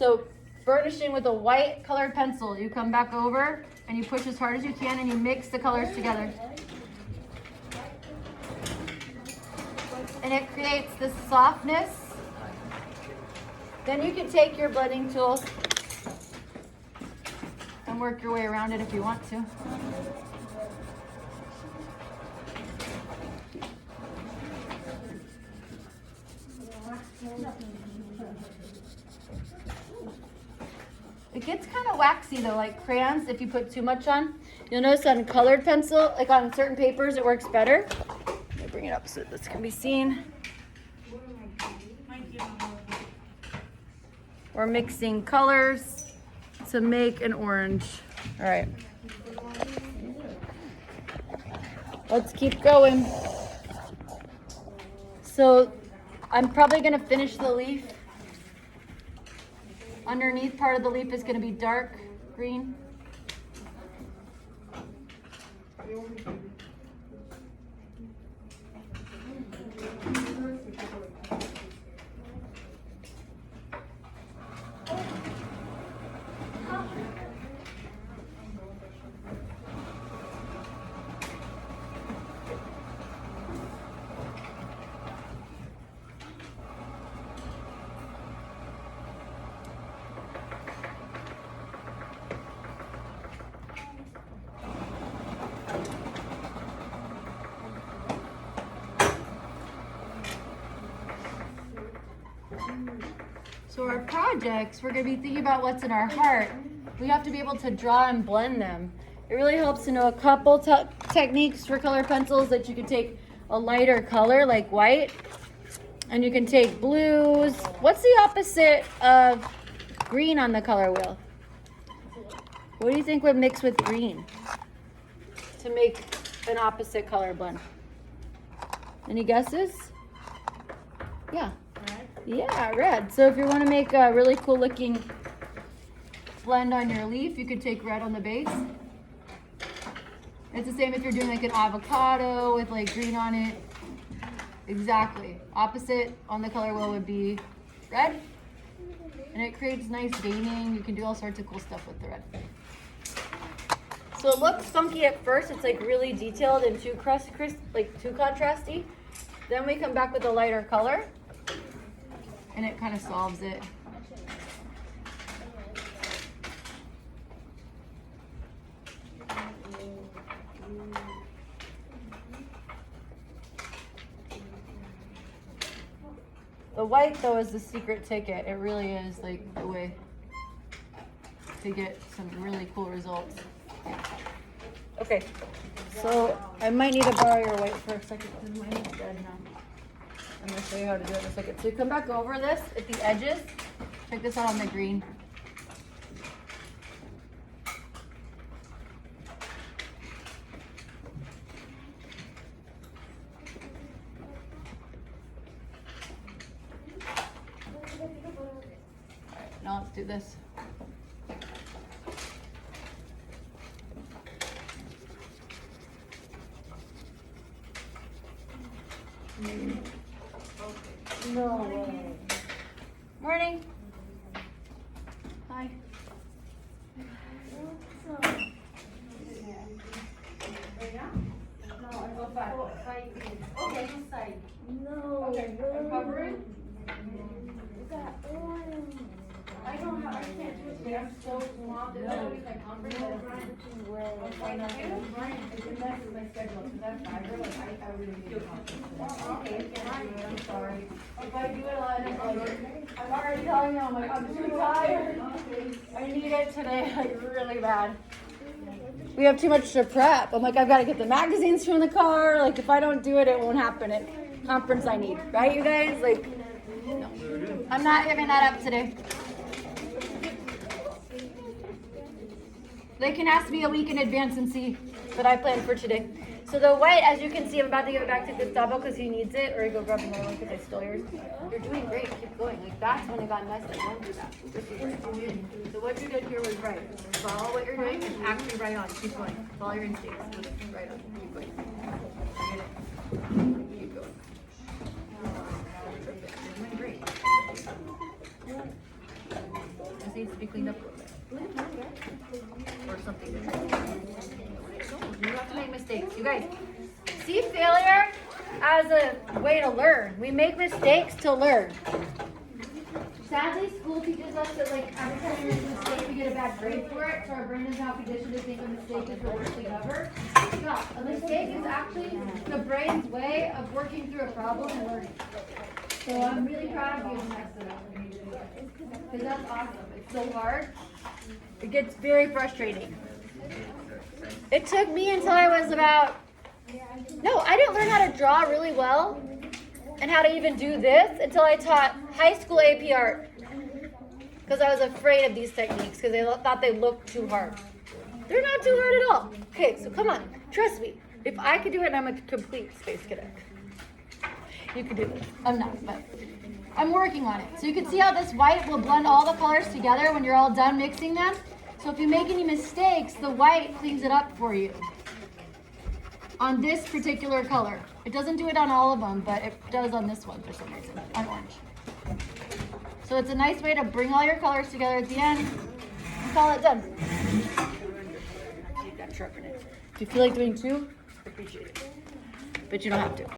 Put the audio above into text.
So burnishing with a white colored pencil, you come back over and you push as hard as you can and you mix the colors together. And it creates this softness. Then you can take your blending tool and work your way around it if you want to. It gets kind of waxy though, like crayons, if you put too much on. You'll notice on colored pencil, like on certain papers, it works better. Let me bring it up so this can be seen. We're mixing colors to make an orange. All right. Let's keep going. So I'm probably gonna finish the leaf. Underneath part of the leaf is gonna be dark green. So our projects, we're going to be thinking about what's in our heart. We have to be able to draw and blend them. It really helps to know a couple techniques for color pencils, that you can take a lighter color like white, and you can take blues. What's the opposite of green on the color wheel? What do you think would mix with green to make an opposite color blend? Any guesses? Yeah. Yeah, red. So if you want to make a really cool looking blend on your leaf, you could take red on the base. It's the same if you're doing like an avocado with like green on it. Exactly. Opposite on the color wheel would be red. And it creates nice veining. You can do all sorts of cool stuff with the red. So it looks funky at first. It's like really detailed and too contrasty. Then we come back with a lighter color, and it kind of solves it. The white though is the secret ticket. It really is like the way to get some really cool results. Okay, so I might need to borrow your white for a second because mine is dead now. I'm going to show you how to do it in a second. So you come back over this at the edges. Check this out on the green. Alright, now let's do this. No way. Morning. Hi. Okay, this side. No. Okay, I'm covering. I don't have, I can't do it today. I'm so swamped. There's always like hungry. I know. It's a mess with my schedule because I'm fiber. Like I really need to concentrate. Okay, I'm sorry. If I do it a lot, I'm already telling you, I'm like, I'm too tired. I need it today, like really bad. We have too much to prep. I'm like, I've got to get the magazines from the car. Like, if I don't do it, it won't happen at conference I need. Right, you guys? Like, no. I'm not giving that up today. They can ask me a week in advance and see what I planned for today. So the white, as you can see, I'm about to give it back to Gustavo because he needs it, or he go grab another one because I stole yours. You're doing great. Keep going. Like, that's when it got messy. Don't do that. This is right. So what you did here was right. Follow what you're doing and actually right on. Keep going. Follow your instincts. Just right on. Keep going. Get it. Keep going. Perfect. You're doing great. This needs to be cleaned up a little bit. Or something. You have to make mistakes. You guys, see failure as a way to learn. We make mistakes to learn. Sadly, school teaches us that like every time we make a mistake, we get a bad grade for it. So our brain doesn't have conditioned to think a mistake is the worst thing ever. No, a mistake is actually the brain's way of working through a problem and learning. So I'm really proud of you to mess it up. Because that's awesome. It's so hard. It gets very frustrating. It took me until I was about, no, I didn't learn how to draw really well and how to even do this until I taught high school AP art. Because I was afraid of these techniques because they thought they looked too hard. They're not too hard at all. Okay, so come on, trust me. If I could do it, I'm a complete space cadet. You could do this. I'm not, but I'm working on it. So you can see how this white will blend all the colors together when you're all done mixing them. So if you make any mistakes, the white cleans it up for you on this particular color. It doesn't do it on all of them, but it does on this one for some reason, on orange. So it's a nice way to bring all your colors together at the end and call it done. You've got to sharpen it. If you feel like doing two, I appreciate it. But you don't have to.